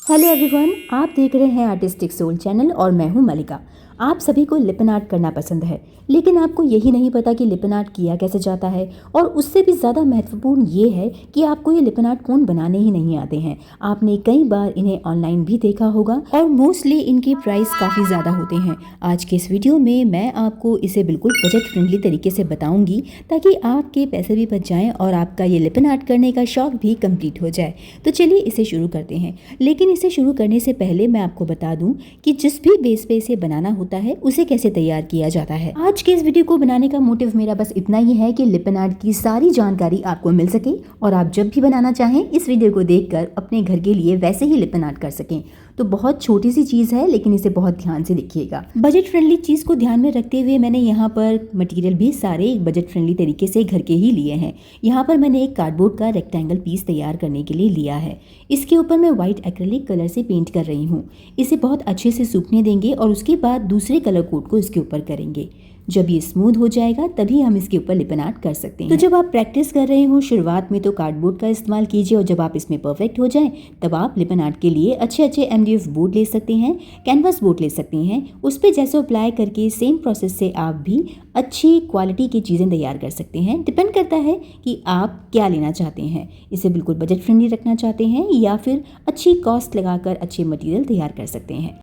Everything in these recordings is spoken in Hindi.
हेलो एवरीवन, आप देख रहे हैं आर्टिस्टिक सोल चैनल और मैं हूं मलिका। आप सभी को लिपन आर्ट करना पसंद है, लेकिन आपको यही नहीं पता कि लिपन आर्ट किया कैसे जाता है। और उससे भी ज़्यादा महत्वपूर्ण ये है कि आपको ये लिपन आर्ट कोन बनाने ही नहीं आते हैं। आपने कई बार इन्हें ऑनलाइन भी देखा होगा और मोस्टली इनकी प्राइस काफ़ी ज़्यादा होते हैं। आज के इस वीडियो में मैं आपको इसे बिल्कुल बजट फ्रेंडली तरीके से बताऊँगी, ताकि आपके पैसे भी बच जाएँ और आपका ये लिपन आर्ट करने का शौक भी कम्प्लीट हो जाए। तो चलिए इसे शुरू करते हैं। लेकिन इसे शुरू करने से पहले मैं आपको बता दूं कि जिस भी बेस पे इसे बनाना होता है उसे कैसे तैयार किया जाता है। आज के इस वीडियो को बनाने का मोटिव मेरा बस इतना ही है कि लिपन आर्ट की सारी जानकारी आपको मिल सके और आप जब भी बनाना चाहें इस वीडियो को देखकर अपने घर के लिए वैसे ही लिपन आर्ट कर सकें। तो बहुत छोटी सी चीज़ है, लेकिन इसे बहुत ध्यान से देखिएगा। बजट फ्रेंडली चीज़ को ध्यान में रखते हुए मैंने यहाँ पर मटेरियल भी सारे बजट फ्रेंडली तरीके से घर के ही लिए हैं। यहाँ पर मैंने एक कार्डबोर्ड का रेक्टेंगल पीस तैयार करने के लिए लिया है। इसके ऊपर मैं व्हाइट एक्रेलिक कलर से पेंट कर रही हूँ। इसे बहुत अच्छे से सूखने देंगे और उसके बाद दूसरे कलर कोड को इसके ऊपर करेंगे। जब ये स्मूथ हो जाएगा तभी हम इसके ऊपर लिपन आर्ट कर सकते हैं। तो जब आप प्रैक्टिस कर रहे हो शुरुआत में तो कार्डबोर्ड का इस्तेमाल कीजिए, और जब आप इसमें परफेक्ट हो जाएं तब आप लिपन आर्ट के लिए अच्छे MDF बोर्ड ले सकते हैं, कैनवास बोर्ड ले सकते हैं। उस पर जैसे अप्लाई करके सेम प्रोसेस से आप भी अच्छी क्वालिटी की चीज़ें तैयार कर सकते हैं। डिपेंड करता है कि आप क्या लेना चाहते हैं, इसे बिल्कुल बजट फ्रेंडली रखना चाहते हैं या फिर अच्छी कॉस्ट लगाकर अच्छे मटेरियल तैयार कर सकते हैं।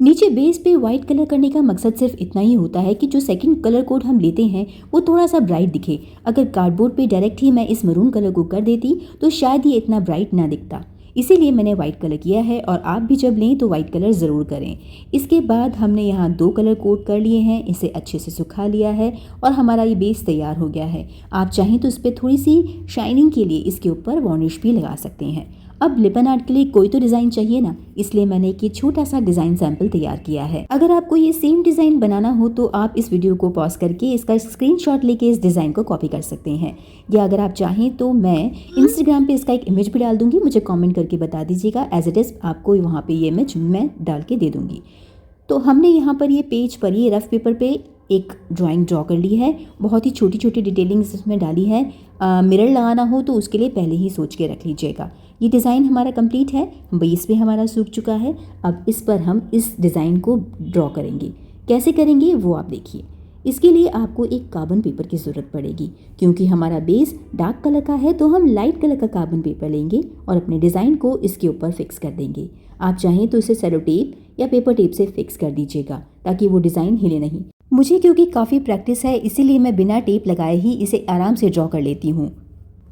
नीचे बेस पे व्हाइट कलर करने का मकसद सिर्फ इतना ही होता है कि जो सेकंड कलर कोड हम लेते हैं वो थोड़ा सा ब्राइट दिखे। अगर कार्डबोर्ड पे डायरेक्ट ही मैं इस मरून कलर को कर देती तो शायद ये इतना ब्राइट ना दिखता, इसीलिए मैंने व्हाइट कलर किया है। और आप भी जब लें तो व्हाइट कलर ज़रूर करें। इसके बाद हमने यहाँ 2 कलर कोड कर लिए हैं, इसे अच्छे से सुखा लिया है और हमारा ये बेस तैयार हो गया है। आप चाहें तो इस पर थोड़ी सी शाइनिंग के लिए इसके ऊपर वार्निश भी लगा सकते हैं। अब लिपन आर्ट के लिए कोई तो डिज़ाइन चाहिए ना, इसलिए मैंने एक छोटा सा डिज़ाइन सैंपल तैयार किया है। अगर आपको ये सेम डिज़ाइन बनाना हो तो आप इस वीडियो को पॉज करके इसका स्क्रीनशॉट लेके इस डिज़ाइन को कॉपी कर सकते हैं, या अगर आप चाहें तो मैं इंस्टाग्राम पे इसका एक इमेज भी डाल दूंगी। मुझे कमेंट करके बता दीजिएगा, एज इट इज़ आपको वहाँ पे ये इमेज मैं डाल के दे दूंगी। तो हमने यहाँ पर ये पेज पर ये रफ पेपर पे एक ड्राइंग ड्रॉ कर ली है। बहुत ही छोटी छोटी डिटेलिंग्स इसमें डाली है। मिरर लगाना हो तो उसके लिए पहले ही सोच के रख लीजिएगा। ये डिज़ाइन हमारा कंप्लीट है, बेस भी हमारा सूख चुका है। अब इस पर हम इस डिज़ाइन को ड्रॉ करेंगे। कैसे करेंगे वो आप देखिए। इसके लिए आपको एक कार्बन पेपर की ज़रूरत पड़ेगी, क्योंकि हमारा बेस डार्क कलर का है तो हम लाइट कलर का कार्बन पेपर लेंगे और अपने डिज़ाइन को इसके ऊपर फिक्स कर देंगे। आप चाहें तो इसे सेलो टेप या पेपर टेप से फिक्स कर दीजिएगा ताकि वो डिज़ाइन हिले नहीं। मुझे क्योंकि काफ़ी प्रैक्टिस है इसीलिए मैं बिना टेप लगाए ही इसे आराम से ड्रॉ कर लेती हूँ।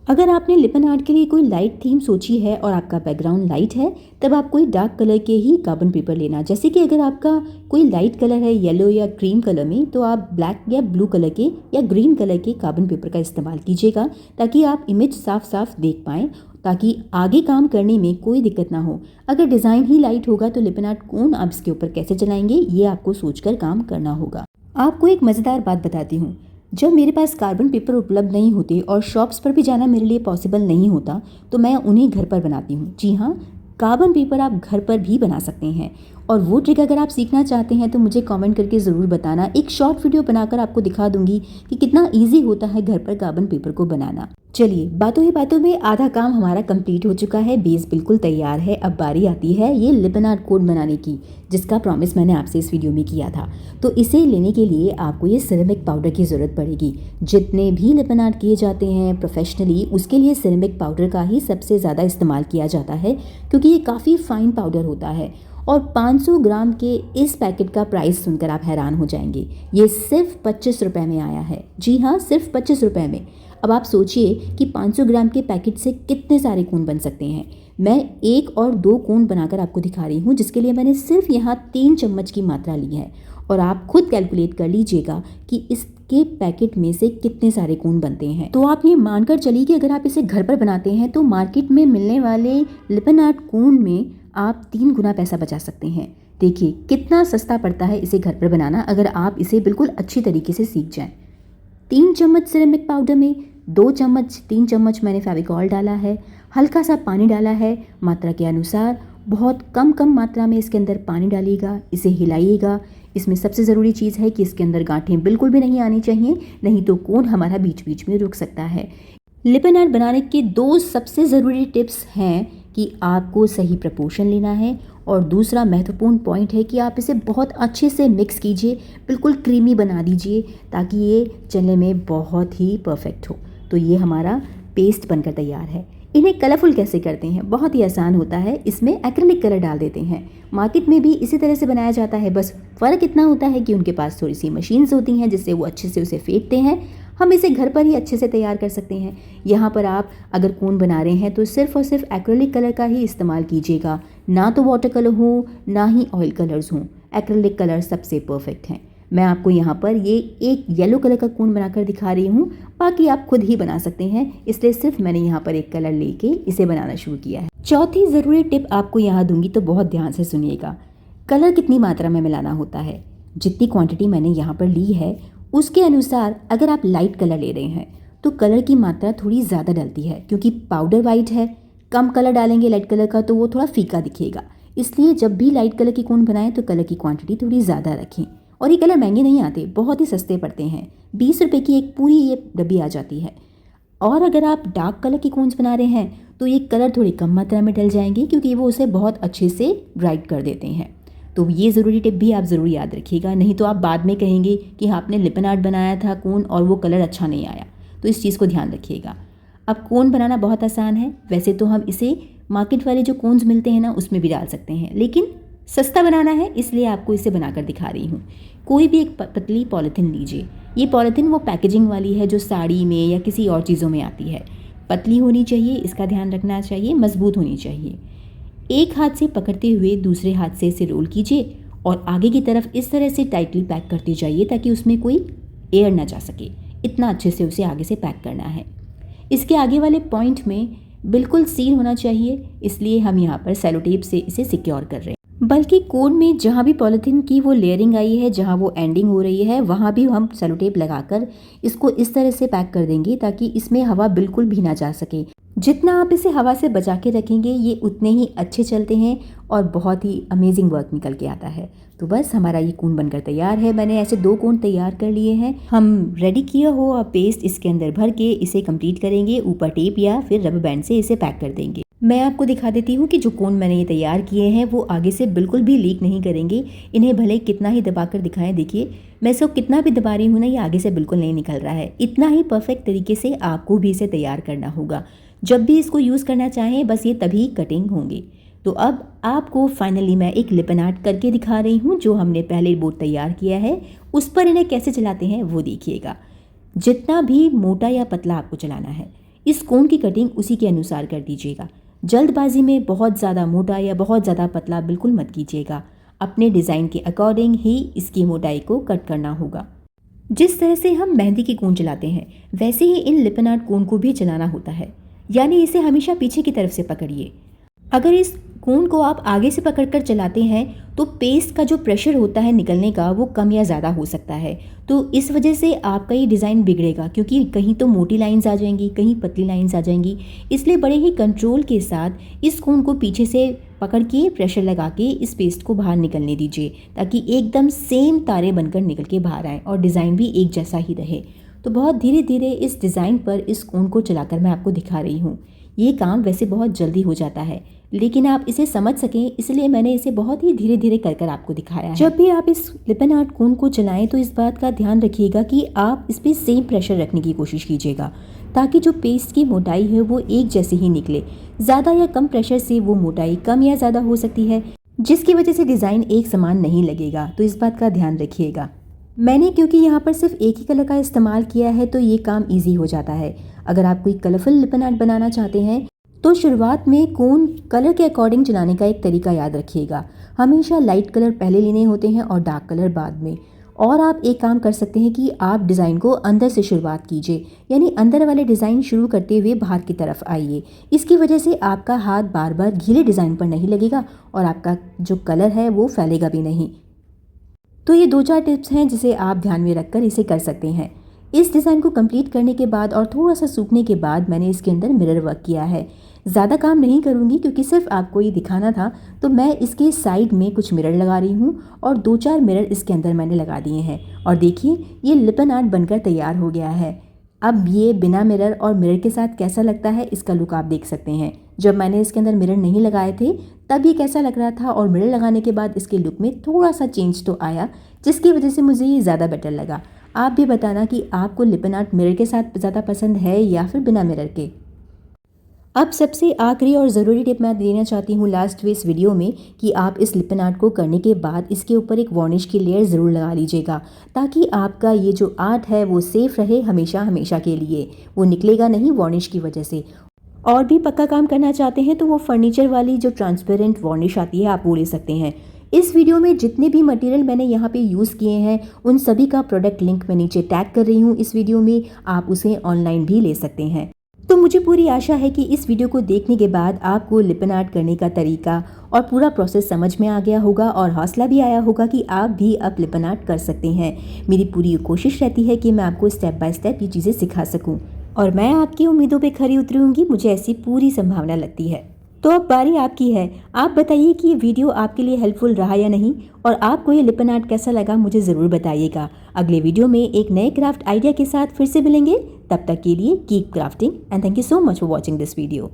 अगर आपने लिपन आर्ट के लिए कोई लाइट थीम सोची है और आपका बैकग्राउंड लाइट है तब आप कोई डार्क कलर के ही कार्बन पेपर लेना। जैसे कि अगर आपका कोई लाइट कलर है येलो या क्रीम कलर में तो आप ब्लैक या ब्लू कलर के या ग्रीन कलर के कार्बन पेपर का इस्तेमाल कीजिएगा, ताकि आप इमेज साफ साफ देख पाएँ, ताकि आगे काम करने में कोई दिक्कत ना हो। अगर डिज़ाइन ही लाइट होगा तो लिपन आर्ट कोन आप इसके ऊपर कैसे चलाएंगे ये आपको सोचकर काम करना होगा। आपको एक मज़ेदार बात बताती हूँ। जब मेरे पास कार्बन पेपर उपलब्ध नहीं होते और शॉप्स पर भी जाना मेरे लिए पॉसिबल नहीं होता तो मैं उन्हें घर पर बनाती हूँ। जी हाँ, कार्बन पेपर आप घर पर भी बना सकते हैं। और वो ट्रिक अगर आप सीखना चाहते हैं तो मुझे कमेंट करके ज़रूर बताना। एक शॉर्ट वीडियो बनाकर आपको दिखा दूंगी कि कितना ईजी होता है घर पर कार्बन पेपर को बनाना। चलिए, बातों ही बातों में आधा काम हमारा कंप्लीट हो चुका है। बेस बिल्कुल तैयार है। अब बारी आती है ये लिपन आर्ट कोन बनाने की, जिसका प्रॉमिस मैंने आपसे इस वीडियो में किया था। तो इसे लेने के लिए आपको ये सिरेमिक पाउडर की ज़रूरत पड़ेगी। जितने भी लिपन आर्ट किए जाते हैं प्रोफेशनली उसके लिए सिरेमिक पाउडर का ही सबसे ज़्यादा इस्तेमाल किया जाता है, क्योंकि ये काफ़ी फाइन पाउडर होता है। और 500 ग्राम के इस पैकेट का प्राइस सुनकर आप हैरान हो जाएंगे। ये सिर्फ 25 रुपये में आया है। जी हाँ, सिर्फ 25 रुपये में। अब आप सोचिए कि 500 ग्राम के पैकेट से कितने सारे कोन बन सकते हैं। मैं 1 और 2 कोन बनाकर आपको दिखा रही हूँ, जिसके लिए मैंने सिर्फ यहाँ 3 चम्मच की मात्रा ली है। और आप खुद कैलकुलेट कर लीजिएगा कि इसके पैकेट में से कितने सारे कोन बनते हैं। तो आप ये मानकर चलिए कि अगर आप इसे घर पर बनाते हैं तो मार्केट में मिलने वाले लिपन आर्ट कोन में आप 3 गुना पैसा बचा सकते हैं। देखिए कितना सस्ता पड़ता है इसे घर पर बनाना, अगर आप इसे बिल्कुल अच्छी तरीके से सीख जाएं। 3 चम्मच सिरेमिक पाउडर में 3 चम्मच मैंने फेविकॉल डाला है, हल्का सा पानी डाला है मात्रा के अनुसार। बहुत कम मात्रा में इसके अंदर पानी डालिएगा, इसे हिलाइएगा। इसमें सबसे ज़रूरी चीज़ है कि इसके अंदर गांठें बिल्कुल भी नहीं आनी चाहिए, नहीं तो कोन हमारा बीच बीच में रुक सकता है। लिपन आर्ट बनाने के 2 सबसे ज़रूरी टिप्स हैं कि आपको सही प्रपोर्शन लेना है, और दूसरा महत्वपूर्ण पॉइंट है कि आप इसे बहुत अच्छे से मिक्स कीजिए, बिल्कुल क्रीमी बना दीजिए ताकि ये चलने में बहुत ही परफेक्ट हो। तो ये हमारा पेस्ट बनकर तैयार है। इन्हें कलरफुल कैसे करते हैं? बहुत ही आसान होता है, इसमें एक्रिलिक कलर डाल देते हैं। मार्केट में भी इसी तरह से बनाया जाता है, बस फ़र्क इतना होता है कि उनके पास थोड़ी सी मशीन्स होती हैं जिससे वो अच्छे से उसे फेंटते हैं। हम इसे घर पर ही अच्छे से तैयार कर सकते हैं। यहाँ पर आप अगर कोन बना रहे हैं तो सिर्फ और सिर्फ एक्रिलिक कलर का ही इस्तेमाल कीजिएगा, ना तो वाटर कलर हो ना ही ऑयल कलर्स हों। एक्रिलिक कलर सबसे परफेक्ट हैं। मैं आपको यहाँ पर ये एक येलो कलर का कोन बनाकर दिखा रही हूँ, बाकी आप खुद ही बना सकते हैं, इसलिए सिर्फ मैंने यहाँ पर एक कलर लेके इसे बनाना शुरू किया है। चौथी ज़रूरी टिप आपको यहाँ दूंगी, तो बहुत ध्यान से सुनिएगा। कलर कितनी मात्रा में मिलाना होता है? जितनी क्वांटिटी मैंने यहाँ पर ली है उसके अनुसार अगर आप लाइट कलर ले रहे हैं तो कलर की मात्रा थोड़ी ज़्यादा डलती है, क्योंकि पाउडर वाइट है। कम कलर डालेंगे लाइट कलर का तो वो थोड़ा फीका दिखेगा, इसलिए जब भी लाइट कलर की कोन बनाएं तो कलर की क्वांटिटी थोड़ी ज़्यादा रखें। और ये कलर महंगे नहीं आते, बहुत ही सस्ते पड़ते हैं। 20 रुपये की एक पूरी ये डब्बी आ जाती है। और अगर आप डार्क कलर की कोन्स बना रहे हैं तो ये कलर थोड़ी कम मात्रा में डल जाएंगे, क्योंकि वो उसे बहुत अच्छे से ब्राइट कर देते हैं। तो ये ज़रूरी टिप भी आप ज़रूर याद रखिएगा, नहीं तो आप बाद में कहेंगे कि आपने लिपन आर्ट बनाया था कोन और वो कलर अच्छा नहीं आया। तो इस चीज़ को ध्यान रखिएगा। अब कोन बनाना बहुत आसान है। वैसे तो हम इसे मार्केट वाले जो कोन्स मिलते हैं ना उसमें भी डाल सकते हैं, लेकिन सस्ता बनाना है इसलिए आपको इसे बनाकर दिखा रही हूँ। कोई भी एक पतली पॉलीथीन लीजिए। ये पॉलीथीन वो पैकेजिंग वाली है जो साड़ी में या किसी और चीज़ों में आती है। पतली होनी चाहिए, इसका ध्यान रखना चाहिए, मजबूत होनी चाहिए। एक हाथ से पकड़ते हुए दूसरे हाथ से इसे रोल कीजिए और आगे की तरफ इस तरह से टाइटली पैक करते जाइए ताकि उसमें कोई एयर ना जा सके। इतना अच्छे से उसे आगे से पैक करना है। इसके आगे वाले पॉइंट में बिल्कुल सील होना चाहिए, इसलिए हम यहाँ पर सेलो टेप से इसे सिक्योर कर रहे हैं। बल्कि कोन में जहाँ भी पॉलीथीन की वो लेयरिंग आई है, जहाँ वो एंडिंग हो रही है, वहाँ भी हम सेलो टेप लगाकर इसको इस तरह से पैक कर देंगे ताकि इसमें हवा बिल्कुल भी ना जा सके। जितना आप इसे हवा से बचा के रखेंगे ये उतने ही अच्छे चलते हैं और बहुत ही अमेजिंग वर्क निकल के आता है। तो बस हमारा ये कोन बनकर तैयार है। मैंने ऐसे 2 कोन तैयार कर लिए हैं। हम रेडी किया हुआ पेस्ट इसके अंदर भर के इसे कंप्लीट करेंगे। ऊपर टेप या फिर रबर बैंड से इसे पैक कर देंगे। मैं आपको दिखा देती हूँ कि जो कोन मैंने ये तैयार किए हैं वो आगे से बिल्कुल भी लीक नहीं करेंगे। इन्हें भले कितना ही दबाकर दिखाएं, देखिए मैं इसको कितना भी दबा रही हूँ ना, ये आगे से बिल्कुल नहीं निकल रहा है। इतना ही परफेक्ट तरीके से आपको भी इसे तैयार करना होगा। जब भी इसको यूज़ करना चाहें बस ये तभी कटिंग होंगी। तो अब आपको फाइनली मैं एक लिपन आर्ट करके दिखा रही हूँ। जो हमने पहले बोर्ड तैयार किया है उस पर इन्हें कैसे चलाते हैं वो देखिएगा। जितना भी मोटा या पतला आपको चलाना है, इस कोन की कटिंग उसी के अनुसार कर दीजिएगा। जल्दबाजी में बहुत ज़्यादा मोटा या बहुत ज़्यादा पतला बिल्कुल मत कीजिएगा। अपने डिज़ाइन के अकॉर्डिंग ही इसकी मोटाई को कट करना होगा। जिस तरह से हम मेहंदी की कोन चलाते हैं वैसे ही इन लिपन आर्ट कोन को भी चलाना होता है, यानी इसे हमेशा पीछे की तरफ से पकड़िए। अगर इस कोन को आप आगे से पकड़कर चलाते हैं तो पेस्ट का जो प्रेशर होता है निकलने का वो कम या ज़्यादा हो सकता है। तो इस वजह से आपका ये डिज़ाइन बिगड़ेगा, क्योंकि कहीं तो मोटी लाइंस आ जाएंगी, कहीं पतली लाइंस आ जाएंगी। इसलिए बड़े ही कंट्रोल के साथ इस कोन को पीछे से पकड़ के प्रेशर लगा के इस पेस्ट को बाहर निकलने दीजिए, ताकि एकदम सेम तारे बनकर निकल के बाहर आएँ और डिज़ाइन भी एक जैसा ही रहे। तो बहुत धीरे धीरे इस डिज़ाइन पर इस कोन को चलाकर मैं आपको दिखा रही हूँ। ये काम वैसे बहुत जल्दी हो जाता है, लेकिन आप इसे समझ सकें इसलिए मैंने इसे बहुत ही धीरे धीरे कर कर आपको दिखाया है। जब भी आप इस लिपन आर्ट कोन को चलाएं तो इस बात का ध्यान रखिएगा कि आप इस पर सेम प्रेशर रखने की कोशिश कीजिएगा, ताकि जो पेस्ट की मोटाई है वो एक जैसी ही निकले। ज़्यादा या कम प्रेशर से वो मोटाई कम या ज़्यादा हो सकती है, जिसकी वजह से डिज़ाइन एक समान नहीं लगेगा। तो इस बात का ध्यान रखिएगा। मैंने क्योंकि यहाँ पर सिर्फ एक ही कलर का इस्तेमाल किया है तो ये काम ईजी हो जाता है। अगर आप कोई कलरफुल लिपन आर्ट बनाना चाहते हैं तो शुरुआत में कोन कलर के अकॉर्डिंग चलाने का एक तरीका याद रखिएगा। हमेशा लाइट कलर पहले लेने होते हैं और डार्क कलर बाद में। और आप एक काम कर सकते हैं कि आप डिज़ाइन को अंदर से शुरुआत कीजिए, यानी अंदर वाले डिज़ाइन शुरू करते हुए बाहर की तरफ आइए। इसकी वजह से आपका हाथ बार बार गीले डिज़ाइन पर नहीं लगेगा और आपका जो कलर है वो फैलेगा भी नहीं। तो ये 2-4 टिप्स हैं जिसे आप ध्यान में रखकर इसे कर सकते हैं। इस डिज़ाइन को कंप्लीट करने के बाद और थोड़ा सा सूखने के बाद मैंने इसके अंदर मिरर वर्क किया है। ज़्यादा काम नहीं करूँगी क्योंकि सिर्फ आपको ये दिखाना था, तो मैं इसके साइड में कुछ मिरर लगा रही हूँ और 2-4 मिरर इसके अंदर मैंने लगा दिए हैं। और देखिए ये लिपन आर्ट बनकर तैयार हो गया है। अब ये बिना मिरर और मिरर के साथ कैसा लगता है इसका लुक आप देख सकते हैं। जब मैंने इसके अंदर मिरर नहीं लगाए थे तब ये कैसा लग रहा था, और मिरर लगाने के बाद इसके लुक में थोड़ा सा चेंज तो आया, जिसकी वजह से मुझे ये ज़्यादा बेटर लगा। आप भी बताना कि आपको लिपन आर्ट मिरर के साथ ज़्यादा पसंद है या फिर बिना मिरर के। अब सबसे आखिरी और ज़रूरी टिप मैं देना चाहती हूँ लास्ट में इस वीडियो में, कि आप इस लिपन आर्ट को करने के बाद इसके ऊपर एक वार्निश की लेयर ज़रूर लगा लीजिएगा, ताकि आपका ये जो आर्ट है वो सेफ़ रहे हमेशा हमेशा के लिए, वो निकलेगा नहीं वार्निश की वजह से। और भी पक्का काम करना चाहते हैं तो वो फर्नीचर वाली जो ट्रांसपेरेंट वार्निश आती है आप वो ले सकते हैं। इस वीडियो में जितने भी मटेरियल मैंने यहाँ पे यूज़ किए हैं उन सभी का प्रोडक्ट लिंक मैं नीचे टैग कर रही हूँ इस वीडियो में, आप उसे ऑनलाइन भी ले सकते हैं। तो मुझे पूरी आशा है कि इस वीडियो को देखने के बाद आपको लिपन आर्ट करने का तरीका और पूरा प्रोसेस समझ में आ गया होगा और हौसला भी आया होगा कि आप भी अब लिपन आर्ट कर सकते हैं। मेरी पूरी कोशिश रहती है कि मैं आपको स्टेप बाय स्टेप ये चीज़ें सिखा सकूं, और मैं आपकी उम्मीदों पे खरी उतरूंगी, मुझे ऐसी पूरी संभावना लगती है। तो अब बारी आपकी है, आप बताइए कि ये वीडियो आपके लिए हेल्पफुल रहा या नहीं, और आपको ये लिपन आर्ट कैसा लगा मुझे ज़रूर बताइएगा। अगले वीडियो में एक नए क्राफ्ट आइडिया के साथ फिर से मिलेंगे, तब तक के लिए keep crafting and thank you so much for watching this video.